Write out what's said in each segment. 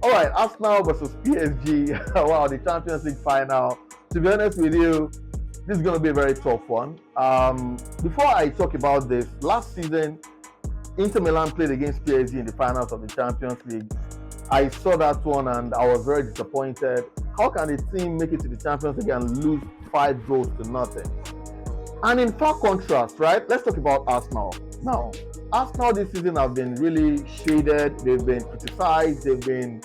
All right, Arsenal versus PSG. Wow, the Champions League final. To be honest with you, this is going to be a very tough one. Before I talk about this, last season, Inter Milan played against PSG in the finals of the Champions League. I saw that one and I was very disappointed. How can a team make it to the Champions League and lose 5 goals to nothing? And in far contrast, right? Let's talk about Arsenal. Now, Arsenal this season have been really shaded. They've been criticized. They've been,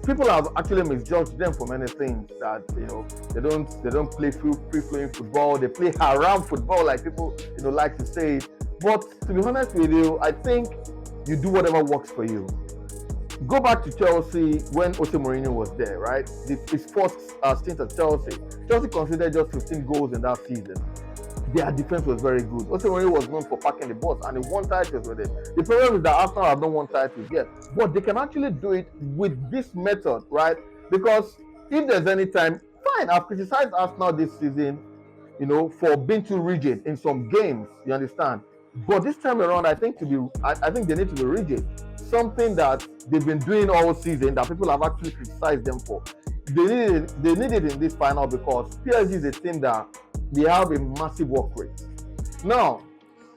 people have actually misjudged them for many things. That they don't play free-flowing football. They play haram football, like people like to say. But to be honest with you, I think you do whatever works for you. Go back to Chelsea when Jose Mourinho was there, right? His first stint at Chelsea. Chelsea conceded just 15 goals in that season. Their defense was very good. Jose Mourinho was known for packing the bus and he won titles with it. The problem is that Arsenal have not won titles yet. But they can actually do it with this method, right? Because if there's any time, fine, I've criticized Arsenal this season, for being too rigid in some games, you understand? But this time around, I think they need to be rigid. Something that they've been doing all season that people have actually criticized them for. They need it in this final because PSG is a team that they have a massive work rate. Now,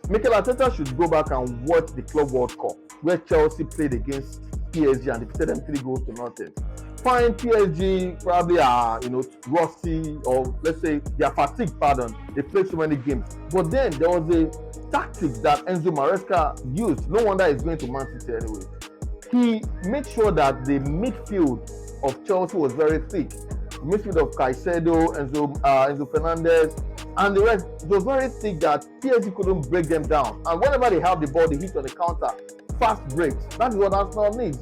Mikel Arteta should go back and watch the Club World Cup where Chelsea played against PSG and defeated them 3 goals to nothing. Fine, PSG probably are rusty, or let's say they are fatigued. Pardon, they played so many games. But then there was a tactic that Enzo Maresca used. No wonder he's going to Man City anyway. He made sure that the midfield of Chelsea was very thick. The midfield of Caicedo, Enzo Fernandez, and the rest, it was very thick that PSG couldn't break them down. And whenever they have the ball, they hit on the counter, fast breaks. That is what Arsenal needs.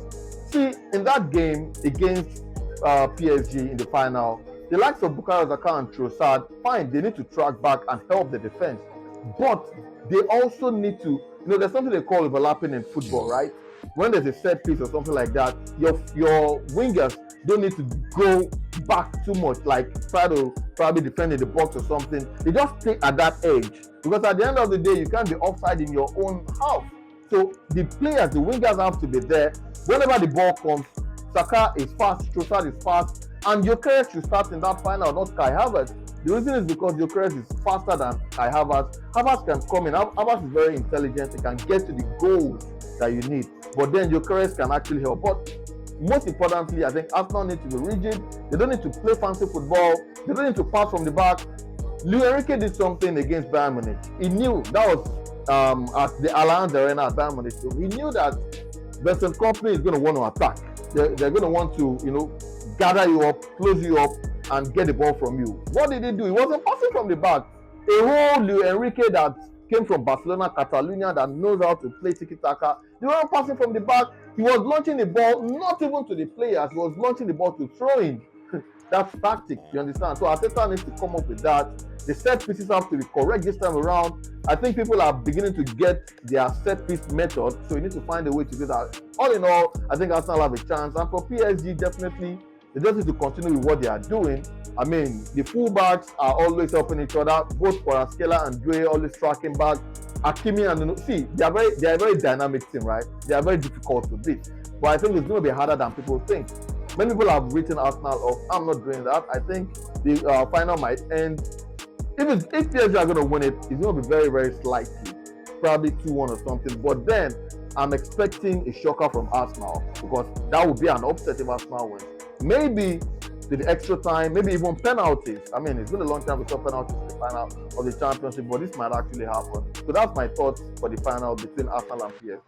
See, in that game against PSG in the final, the likes of Bukayo Saka and Trossard, fine, they need to track back and help the defense. But they also need to, there's something they call overlapping in football, right? When there's a set piece or something like that, your wingers don't need to go back too much, like try to probably defend in the box or something. They just play at that edge. Because at the end of the day, you can't be offside in your own half. So the players, the wingers have to be there. Whenever the ball comes, Saka is fast, Trossard is fast, and Gyökeres should start in that final, not Kai Havertz. The reason is because Gyökeres is faster than Kai Havertz. Havertz can come in. Havertz is very intelligent. He can get to the goals that you need. But then Gyökeres can actually help. But most importantly, I think Arsenal need to be rigid. They don't need to play fancy football. They don't need to pass from the back. Luis Enrique did something against Bayern Munich. He knew that was at the Allianz Arena at Bayern Munich. So he knew that Vincent Kompany is going to want to attack. They're going to want to, gather you up, close you up, and get the ball from you. What did he do? He wasn't passing from the back. A whole Luis Enrique that came from Barcelona, Catalonia, that knows how to play tiki-taka. They weren't passing from the back. He was launching the ball, not even to the players. He was launching the ball to throw in. That's tactic, you understand? So Arteta needs to come up with that. The set pieces have to be correct this time around. I think people are beginning to get their set piece method, so you need to find a way to do that. All in all, I think Arsenal have a chance. And for PSG, definitely, they just need to continue with what they are doing. I mean, the fullbacks are always helping each other. Both Kvaratskhelia and Due always tracking back. Hakimi and they are a very dynamic team, right? They are very difficult to beat. But I think it's going to be harder than people think. Many people have written Arsenal off. I'm not doing that. I think the final might end. If PSG are going to win it, it's going to be very, very slightly, probably 2-1 or something. But then I'm expecting a shocker from Arsenal because that would be an upset if Arsenal wins. Maybe to the extra time, maybe even penalties. I mean, it's been a long time we saw penalties in the final of the championship, but this might actually happen. So that's my thoughts for the final between Arsenal and PSG.